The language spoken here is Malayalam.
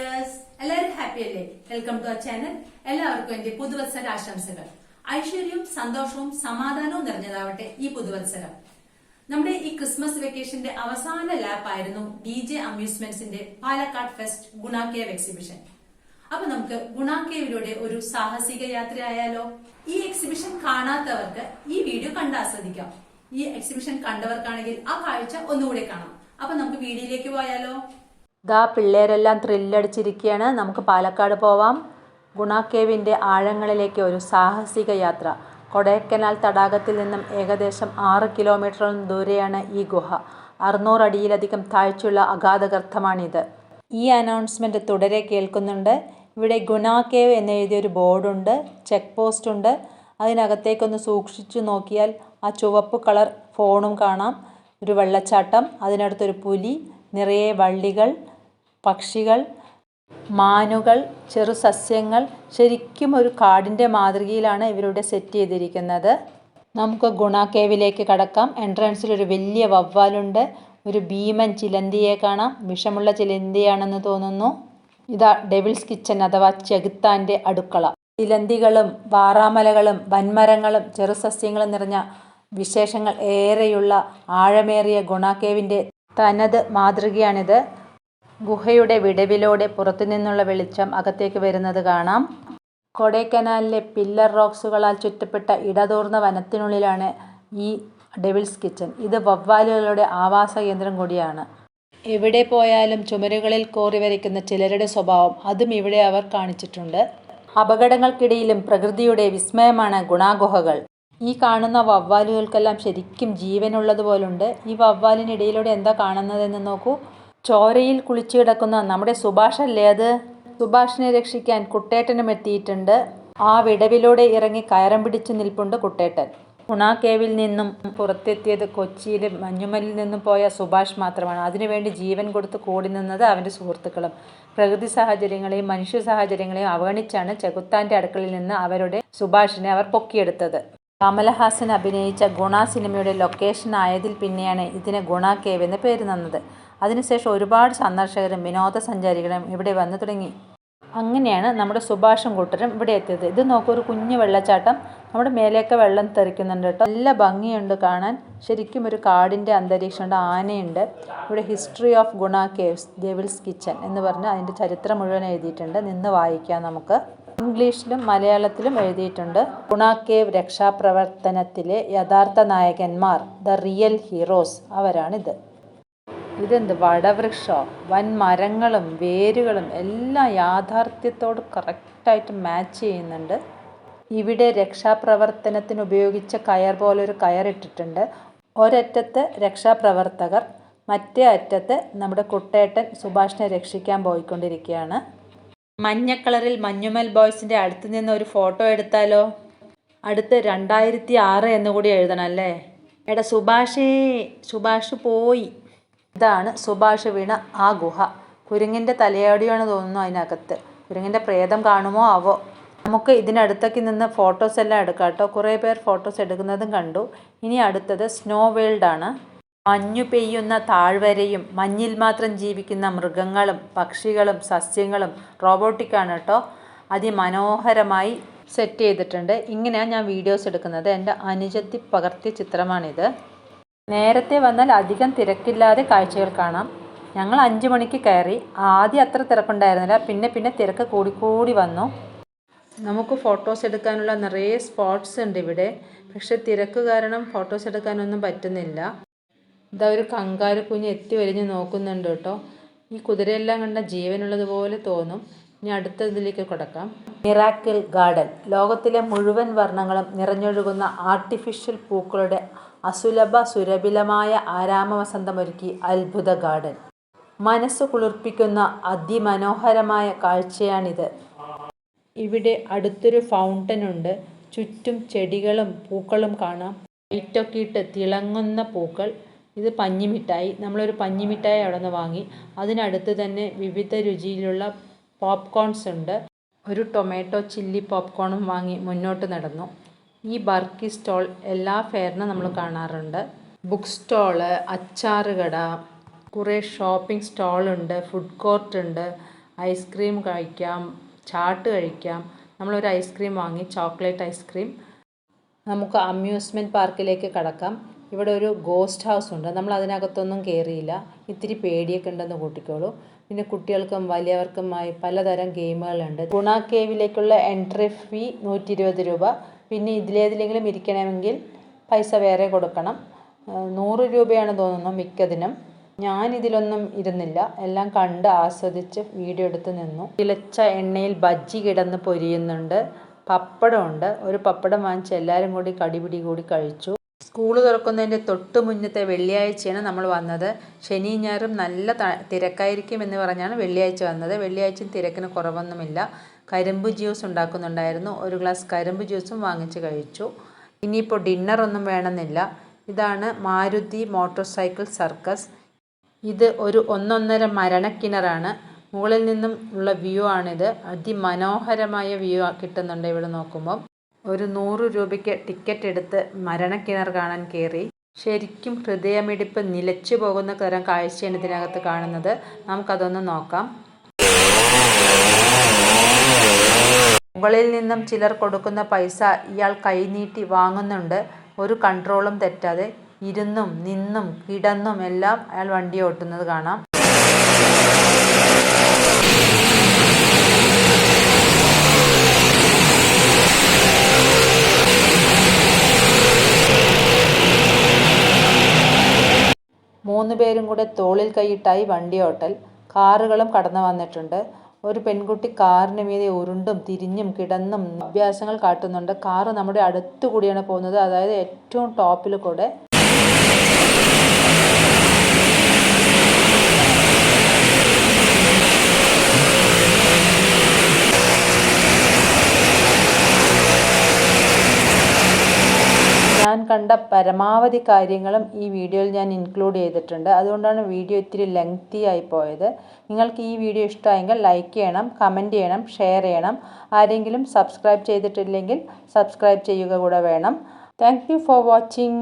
ഡിയേഴ്സ്, എല്ലാവരും ഹാപ്പി അല്ലേ? Welcome to our channel. എല്ലാവർക്കും എന്റെ പുതുവത്സര ആശംസകൾ. ഐശ്വര്യവും സന്തോഷവും സമാധാനവും നിറഞ്ഞതാവട്ടെ ഈ പുതുവത്സരം. നമ്മുടെ ഈ ക്രിസ്മസ് വെക്കേഷന്റെ അവസാന ലാപ്പായിരുന്നു DJ അമ്യൂസ്മെന്റ്സിന്റെ പാലക്കാട് ഫെസ്റ്റ് ഗുണ കേവ് എക്സിബിഷൻ. അപ്പൊ നമുക്ക് ഗുണ കേവിലൂടെ ഒരു സാഹസിക യാത്രയായാലോ? ഈ എക്സിബിഷൻ കാണാത്തവർക്ക് ഈ വീഡിയോ കണ്ടാസ്വദിക്കാം. ഈ എക്സിബിഷൻ കണ്ടവർക്കാണെങ്കിൽ ആ കാഴ്ച ഒന്നുകൂടെ കാണാം. അപ്പൊ നമുക്ക് വീഡിയോയിലേക്ക് പോയാലോ? പിള്ളേരെല്ലാം ത്രില്ലടിച്ചിരിക്കുകയാണ്. നമുക്ക് പാലക്കാട് പോവാം. ഗുണ കേവിൻ്റെ ആഴങ്ങളിലേക്ക് ഒരു സാഹസിക യാത്ര. കൊടൈക്കനാൽ തടാകത്തിൽ നിന്നും ഏകദേശം 6 കിലോമീറ്ററോളം ദൂരെയാണ് ഈ ഗുഹ. 600 അടിയിലധികം താഴ്ചയുള്ള അഗാധഗർത്തമാണിത്. ഈ അനൗൺസ്മെൻറ്റ് തുടരെ കേൾക്കുന്നുണ്ട്. ഇവിടെ ഗുണ കേവ് എന്നെഴുതിയൊരു ബോർഡുണ്ട്, ചെക്ക് പോസ്റ്റ് ഉണ്ട്. അതിനകത്തേക്കൊന്ന് സൂക്ഷിച്ചു നോക്കിയാൽ ആ ചുവപ്പ് കളർ ഫോണും കാണാം. ഒരു വെള്ളച്ചാട്ടം, അതിനടുത്തൊരു പുലി, നിറയെ വള്ളികൾ, പക്ഷികൾ, മാനുകൾ, ചെറു സസ്യങ്ങൾ. ശരിക്കും ഒരു കാടിൻ്റെ മാതൃകയിലാണ് ഇവരുടെ സെറ്റ് ചെയ്തിരിക്കുന്നത്. നമുക്ക് ഗുണ കേവിലേക്ക് കടക്കാം. എൻട്രൻസിൽ ഒരു വലിയ വവ്വാലുണ്ട്. ഒരു ഭീമൻ ചിലന്തിയെ കാണാം. വിഷമുള്ള ചിലന്തിയാണെന്ന് തോന്നുന്നു. ഇതാ ഡെവിൾസ് കിച്ചൻ അഥവാ ചെകുത്താൻ്റെ അടുക്കള. ചിലന്തികളും വാറാമലകളും വൻമരങ്ങളും ചെറുസസ്യങ്ങളും നിറഞ്ഞ വിശേഷങ്ങൾ ഏറെയുള്ള ആഴമേറിയ ഗുണ കേവിൻ്റെ തനത് മാതൃകയാണിത്. ഗുഹയുടെ വിടവിലൂടെ പുറത്തുനിന്നുള്ള വെളിച്ചം അകത്തേക്ക് വരുന്നത് കാണാം. കൊടൈക്കനാലിലെ പില്ലർ റോക്സുകളാൽ ചുറ്റപ്പെട്ട ഇടതൂർന്ന വനത്തിനുള്ളിലാണ് ഈ ഡെവിൾസ് കിച്ചൻ. ഇത് വവ്വാലുകളുടെ ആവാസ കേന്ദ്രം കൂടിയാണ്. എവിടെ പോയാലും ചുമരുകളിൽ കോറി വരയ്ക്കുന്ന ചിലരുടെ സ്വഭാവം അതും ഇവിടെ അവർ കാണിച്ചിട്ടുണ്ട്. അപകടങ്ങൾക്കിടയിലും പ്രകൃതിയുടെ വിസ്മയമാണ് ഗുണാഗുഹകൾ. ഈ കാണുന്ന വവ്വാലുകൾക്കെല്ലാം ശരിക്കും ജീവനുള്ളതുപോലുണ്ട്. ഈ വവ്വാലിനിടയിലൂടെ എന്താ കാണുന്നതെന്ന് നോക്കൂ. ചോരയിൽ കുളിച്ചു കിടക്കുന്ന നമ്മുടെ സുഭാഷല്ലേ അത്? സുഭാഷിനെ രക്ഷിക്കാൻ കുട്ടേട്ടനും എത്തിയിട്ടുണ്ട്. ആ വിടവിലൂടെ ഇറങ്ങി കയറം പിടിച്ചു നിൽപ്പുണ്ട് കുട്ടേട്ടൻ. ഗുണ കേവിൽ നിന്നും പുറത്തെത്തിയത് കൊച്ചിയിലെ മഞ്ഞുമലിൽ നിന്നും പോയ സുഭാഷ് മാത്രമാണ്. അതിനുവേണ്ടി ജീവൻ കൊടുത്ത് കൂടി നിന്നത് അവൻ്റെ സുഹൃത്തുക്കളും. പ്രകൃതി സാഹചര്യങ്ങളെയും മനുഷ്യ സാഹചര്യങ്ങളെയും അവഗണിച്ചാണ് ചെകുത്താൻ്റെ അടുക്കളയിൽ നിന്ന് അവരുടെ സുഭാഷിനെ അവർ പൊക്കിയെടുത്തത്. കമലഹാസൻ അഭിനയിച്ച ഗുണ സിനിമയുടെ ലൊക്കേഷൻ ആയതിൽ പിന്നെയാണ് ഇതിന് ഗുണ കേവ് എന്ന് പേര് തന്നത്. അതിനുശേഷം ഒരുപാട് സന്ദർശകരും വിനോദസഞ്ചാരികളും ഇവിടെ വന്നു തുടങ്ങി. അങ്ങനെയാണ് നമ്മുടെ സുഭാഷും കൂട്ടരും ഇവിടെ എത്തിയത്. ഇത് നോക്കൂ, ഒരു കുഞ്ഞു വെള്ളച്ചാട്ടം. നമ്മുടെ മേലെയൊക്കെ വെള്ളം തെറിക്കുന്നുണ്ട് കേട്ടോ. നല്ല ഭംഗിയുണ്ട് കാണാൻ. ശരിക്കും ഒരു കാടിൻ്റെ അന്തരീക്ഷമുണ്ട്. ആനയുണ്ട്. ഇവിടെ ഹിസ്റ്ററി ഓഫ് ഗുണ കേവ്സ് ഡെവിൾസ് കിച്ചൻ എന്ന് പറഞ്ഞ് അതിൻ്റെ ചരിത്രം മുഴുവൻ എഴുതിയിട്ടുണ്ട്. നിന്ന് വായിക്കാം നമുക്ക്. ഇംഗ്ലീഷിലും മലയാളത്തിലും എഴുതിയിട്ടുണ്ട്. ഗുണ കേവ് രക്ഷാപ്രവർത്തനത്തിലെ യഥാർത്ഥ നായകന്മാർ, ദ റിയൽ ഹീറോസ്, അവരാണിത്. ഇതെന്ത് വടവൃക്ഷോ? വൻ മരങ്ങളും വേരുകളും എല്ലാം യാഥാർത്ഥ്യത്തോട് കറക്റ്റായിട്ട് മാച്ച് ചെയ്യുന്നുണ്ട്. ഇവിടെ രക്ഷാപ്രവർത്തനത്തിന് ഉപയോഗിച്ച കയർ പോലൊരു കയറിട്ടിട്ടുണ്ട്. ഒരറ്റത്ത് രക്ഷാപ്രവർത്തകർ, മറ്റേ അറ്റത്ത് നമ്മുടെ കുട്ടേട്ടൻ സുഭാഷിനെ രക്ഷിക്കാൻ പോയിക്കൊണ്ടിരിക്കുകയാണ്. മഞ്ഞ കളറിൽ മഞ്ഞുമൽ ബോയ്സിൻ്റെ അടുത്ത് നിന്ന് ഒരു ഫോട്ടോ എടുത്താലോ? അടുത്ത് 2006 എന്നുകൂടി എഴുതണം അല്ലേ? എടാ സുഭാഷ് പോയി. ഇതാണ് സുഭാഷ് വീണ ആ ഗുഹ. കുരങ്ങിൻ്റെ തലയോടിയാണ് തോന്നുന്നു അതിനകത്ത്. കുരങ്ങിൻ്റെ പ്രേതം കാണുമോ ആവോ? നമുക്ക് ഇതിനടുത്തേക്ക് നിന്ന് ഫോട്ടോസ് എല്ലാം എടുക്കാം കേട്ടോ. കുറേ പേർ ഫോട്ടോസ് എടുക്കുന്നതും കണ്ടു. ഇനി അടുത്തത് സ്നോ വേൾഡാണ്. മഞ്ഞു പെയ്യുന്ന താഴ്വരയും മഞ്ഞിൽ മാത്രം ജീവിക്കുന്ന മൃഗങ്ങളും പക്ഷികളും സസ്യങ്ങളും റോബോട്ടിക്കാണ് കേട്ടോ. അതിമനോഹരമായി സെറ്റ് ചെയ്തിട്ടുണ്ട്. ഇങ്ങനെയാണ് ഞാൻ വീഡിയോസ് എടുക്കുന്നത്. എൻ്റെ അനുജത്തി പകർത്തിയ ചിത്രമാണിത്. നേരത്തെ വന്നാൽ അധികം തിരക്കില്ലാതെ കാഴ്ചകൾ കാണാം. ഞങ്ങൾ 5 മണിക്ക് കയറി. ആദ്യം അത്ര തിരക്കുണ്ടായിരുന്നില്ല. പിന്നെ തിരക്ക് കൂടിക്കൂടി വന്നു. നമുക്ക് ഫോട്ടോസ് എടുക്കാനുള്ള നിറയെ സ്പോട്ട്സ് ഉണ്ട് ഇവിടെ. പക്ഷെ തിരക്ക് കാരണം ഫോട്ടോസ് എടുക്കാനൊന്നും പറ്റുന്നില്ല. ഇതാ ഒരു കങ്കാരു കുഞ്ഞ് എത്തി വലിഞ്ഞ് നോക്കുന്നുണ്ട് കേട്ടോ. ഈ കുതിരയെല്ലാം കണ്ട ജീവനുള്ളതുപോലെ തോന്നും. ഇനി അടുത്തതിലേക്ക് കിടക്കാം. Miracle garden. ലോകത്തിലെ മുഴുവൻ വർണ്ണങ്ങളും നിറഞ്ഞൊഴുകുന്ന ആർട്ടിഫിഷ്യൽ പൂക്കളുടെ അസുലഭ സുരഭിലമായ ആരാമവസന്തമൊരുക്കി അത്ഭുത ഗാർഡൻ. മനസ്സ് കുളിർപ്പിക്കുന്ന അതിമനോഹരമായ കാഴ്ചയാണിത്. ഇവിടെ അടുത്തൊരു ഫൗണ്ടൻ ഉണ്ട്. ചുറ്റും ചെടികളും പൂക്കളും കാണാം. ലൈറ്റൊക്കെ ഇട്ട് തിളങ്ങുന്ന പൂക്കൾ. ഇത് പഞ്ഞിമിഠായി. നമ്മളൊരു പഞ്ഞിമിഠായി അവിടെ നിന്ന് വാങ്ങി. അതിനടുത്ത് തന്നെ വിവിധ രുചിയിലുള്ള പോപ്കോൺസ് ഉണ്ട്. ഒരു ടൊമാറ്റോ ചില്ലി പോപ്കോണും വാങ്ങി മുന്നോട്ട് നടന്നു. ഈ ബർക്കി സ്റ്റോൾ എല്ലാ ഫെയറിനും നമ്മൾ കാണാറുണ്ട്. ബുക്ക് സ്റ്റോള്, അച്ചാറ് കട, കുറേ ഷോപ്പിംഗ് സ്റ്റോളുണ്ട്, ഫുഡ് കോർട്ട് ഉണ്ട്. ഐസ്ക്രീം കഴിക്കാം, ചാട്ട് കഴിക്കാം. നമ്മളൊരു ഐസ്ക്രീം വാങ്ങി, ചോക്ലേറ്റ് ഐസ്ക്രീം. നമുക്ക് അമ്യൂസ്മെൻറ്റ് പാർക്കിലേക്ക് കടക്കാം. ഇവിടെ ഒരു ഗോസ്റ്റ് ഹൗസ് ഉണ്ട്. നമ്മൾ അതിനകത്തൊന്നും കയറിയില്ല, ഇത്തിരി പേടിയൊക്കെ ഉണ്ടെന്ന് കൂട്ടിക്കോളൂ. പിന്നെ കുട്ടികൾക്കും വലിയവർക്കുമായി പലതരം ഗെയിമുകളുണ്ട്. ഗുണ കേവിലേക്കുള്ള എൻട്രി ഫീ 120 രൂപ. പിന്നെ ഇതിലേതിലെങ്കിലും ഇരിക്കണമെങ്കിൽ പൈസ വേറെ കൊടുക്കണം. 100 രൂപയാണ് തോന്നുന്നു മിക്കതിനും. ഞാനിതിലൊന്നും ഇരുന്നില്ല, എല്ലാം കണ്ട് ആസ്വദിച്ച് വീഡിയോ എടുത്ത് നിന്നു. തിളച്ച എണ്ണയിൽ ബജ്ജി കിടന്ന് പൊരിയുന്നുണ്ട്. പപ്പടമുണ്ട്. ഒരു പപ്പടം വാങ്ങിച്ച് എല്ലാവരും കൂടി കടിപിടി കൂടി കഴിച്ചു. സ്കൂൾ തുറക്കുന്നതിൻ്റെ തൊട്ട് മുന്നത്തെ വെള്ളിയാഴ്ചയാണ് നമ്മൾ വന്നത്. ശനിയും ഞായറും നല്ല തിരക്കായിരിക്കും എന്ന് പറഞ്ഞാണ് വെള്ളിയാഴ്ച വന്നത്. വെള്ളിയാഴ്ചയും തിരക്കിന് കുറവൊന്നുമില്ല. കരിമ്പ് ജ്യൂസ് ഉണ്ടാക്കുന്നുണ്ടായിരുന്നു. ഒരു ഗ്ലാസ് കരിമ്പ് ജ്യൂസും വാങ്ങിച്ച് കഴിച്ചു. ഇനിയിപ്പോൾ ഡിന്നറൊന്നും വേണമെന്നില്ല. ഇതാണ് മാരുതി മോട്ടോർ സൈക്കിൾ സർക്കസ്. ഇത് ഒരു 1.5 മരണക്കിണറാണ്. മുകളിൽ നിന്നും ഉള്ള വ്യൂ ആണിത്. അതിമനോഹരമായ വ്യൂ കിട്ടുന്നുണ്ട് ഇവിടെ നോക്കുമ്പം. ഒരു 100 രൂപയ്ക്ക് ടിക്കറ്റ് എടുത്ത് മരണക്കിണർ കാണാൻ കയറി. ശരിക്കും ഹൃദയമിടിപ്പ് നിലച്ചു പോകുന്ന തരം കാഴ്ചയാണ് ഇതിനകത്ത് കാണുന്നത്. നമുക്കതൊന്ന് നോക്കാം. മുകളിൽ നിന്നും ചിലർ കൊടുക്കുന്ന പൈസ ഇയാൾ കൈനീട്ടി വാങ്ങുന്നുണ്ട്. ഒരു കൺട്രോളും തെറ്റാതെ ഇരുന്നും നിന്നും കിടന്നും എല്ലാം അയാൾ വണ്ടി ഓട്ടുന്നത് കാണാം. മൂന്ന് പേരും കൂടെ തോളിൽ കൈയിട്ടായി വണ്ടി ഓട്ടൽ. കാറുകളും കടന്നു വന്നിട്ടുണ്ട്. ഒരു പെൺകുട്ടി കാറിന് മീതെ ഉരുണ്ടും തിരിഞ്ഞും കിടന്നും അഭ്യാസങ്ങൾ കാട്ടുന്നുണ്ട്. കാറ് നമ്മുടെ അടുത്തു കൂടിയാണ് പോകുന്നത്, അതായത് ഏറ്റവും ടോപ്പിൽ കൂടെ. ഞാൻ കണ്ട പരമാവധി കാര്യങ്ങളും ഈ വീഡിയോയിൽ ഞാൻ ഇൻക്ലൂഡ് ചെയ്തിട്ടുണ്ട്. അതുകൊണ്ടാണ് വീഡിയോ ഇത്തിരി ലെങ്തി ആയി പോയത്. നിങ്ങൾക്ക് ഈ വീഡിയോ ഇഷ്ടമായെങ്കിൽ ലൈക്ക് ചെയ്യണം, കമൻറ്റ് ചെയ്യണം, ഷെയർ ചെയ്യണം. ആരെങ്കിലും സബ്സ്ക്രൈബ് ചെയ്തിട്ടില്ലെങ്കിൽ സബ്സ്ക്രൈബ് ചെയ്യുക കൂടെ വേണം. Thank you for watching.